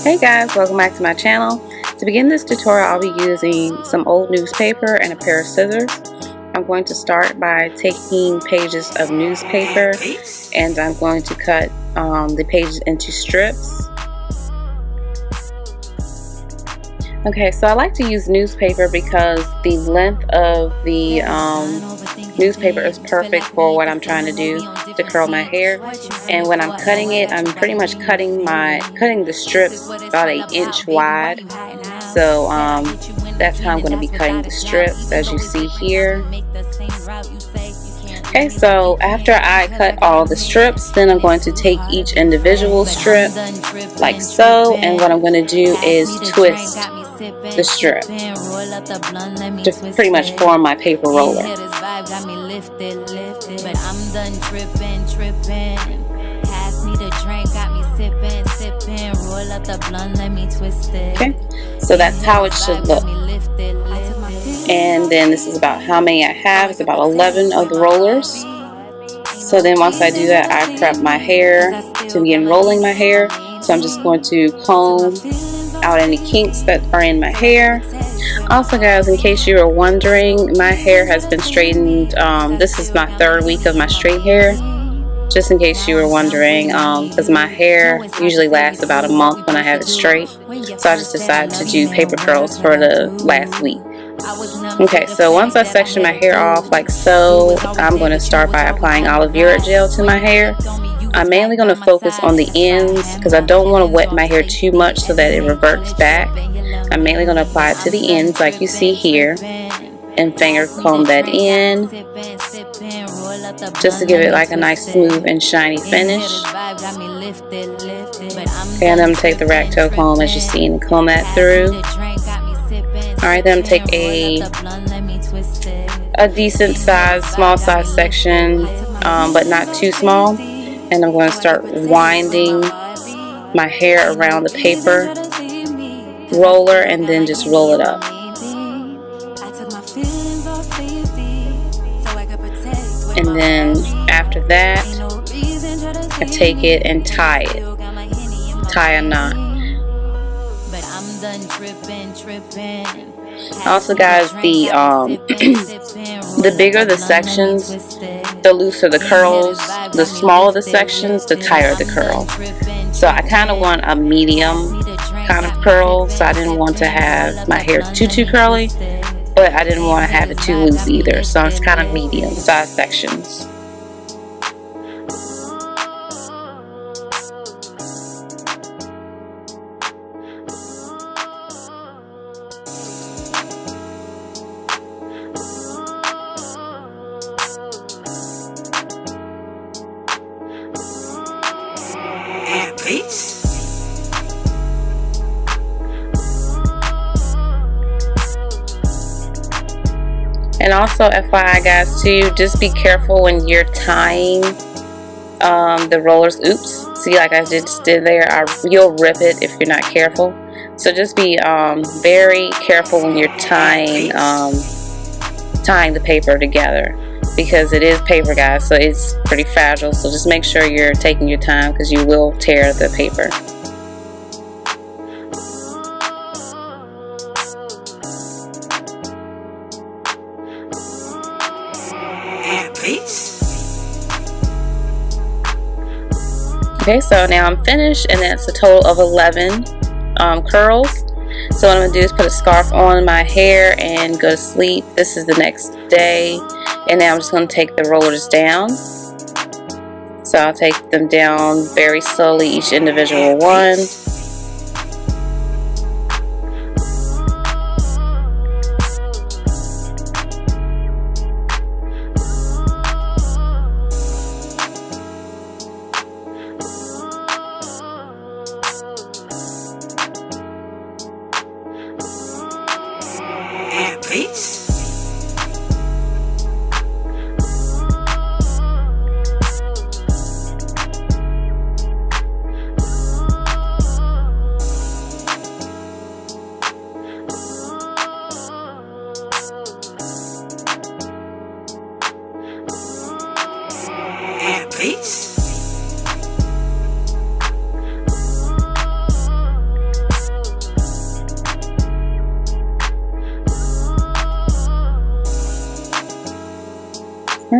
Hey guys, welcome back to my channel. To begin this tutorial, I'll be using some old newspaper and a pair of scissors. I'm going to start by taking pages of newspaper and I'm going to cut the pages into strips. Okay, so I like to use newspaper because the length of the newspaper is perfect for what I'm trying to do to curl my hair. And when I'm cutting it, I'm pretty much cutting the strips about 1 inch wide. So that's how I'm going to be cutting the strips, as you see here. Okay, so after I cut all the strips, then I'm going to take each individual strip like so, and what I'm going to do is twist the strip to pretty much form my paper roller. Okay, so that's how it should look. And then this is about how many I have. It's about 11 of the rollers. So then once I do that, I prep my hair to begin rolling my hair. So I'm just going to comb out any kinks that are in my hair. Also guys, in case you were wondering, my hair has been straightened. This is my 3rd week of my straight hair. Just in case you were wondering, because my hair usually lasts about a month when I have it straight. So I just decided to do paper curls for the last week. Okay, so once I section my hair off like so, I'm going to start by applying aloe vera gel to my hair. I'm mainly going to focus on the ends because I don't want to wet my hair too much so that it reverts back. I'm mainly going to apply it to the ends like you see here and finger comb that in just to give it like a nice smooth and shiny finish. Okay, and then I'm going to take the ragtail comb as you see and comb that through. Alright, then I'm going to take a decent size, small size section, but not too small. And I'm going to start winding my hair around the paper roller and then just roll it up. And then after that, I take it and tie it. Tie a knot. Also guys, the bigger the sections, the looser the curls. The smaller the sections, the tighter the curl. So I kind of want a medium kind of curl, so I didn't want to have my hair too curly, but I didn't want to have it too loose either. So it's kind of medium size sections. And also FYI guys too, just be careful when you're tying the rollers. Oops, see, like I just did there, you'll rip it if you're not careful. So just be very careful when you're tying the paper together, because it is paper guys, so it's pretty fragile. So just make sure you're taking your time because you will tear the paper. Okay, so now I'm finished, and that's a total of 11 curls. So what I'm going to do is put a scarf on my hair and go to sleep. This is the next day, and now I'm just going to take the rollers down. So I'll take them down very slowly, each individual one.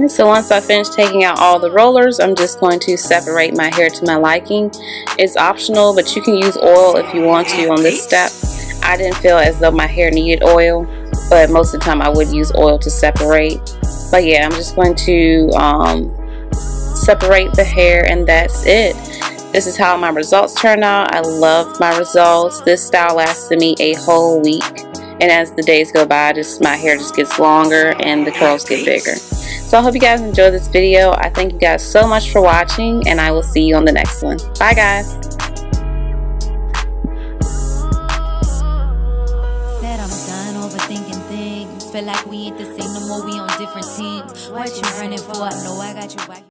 Okay, so once I finish taking out all the rollers, I'm just going to separate my hair to my liking. It's optional, but you can use oil if you want to on this step. I didn't feel as though my hair needed oil, but most of the time I would use oil to separate. But yeah, I'm just going to separate the hair, and that's it. This is how my results turn out. I love my results. This style lasted me a whole week, and as the days go by, my hair just gets longer and the curls get bigger. So I hope you guys enjoyed this video. I thank you guys so much for watching, and I will see you on the next one. Bye guys. Said I'm done overthinking things. Feel like we ain't the same no more, we on different teams. What you running for? I know I got you right.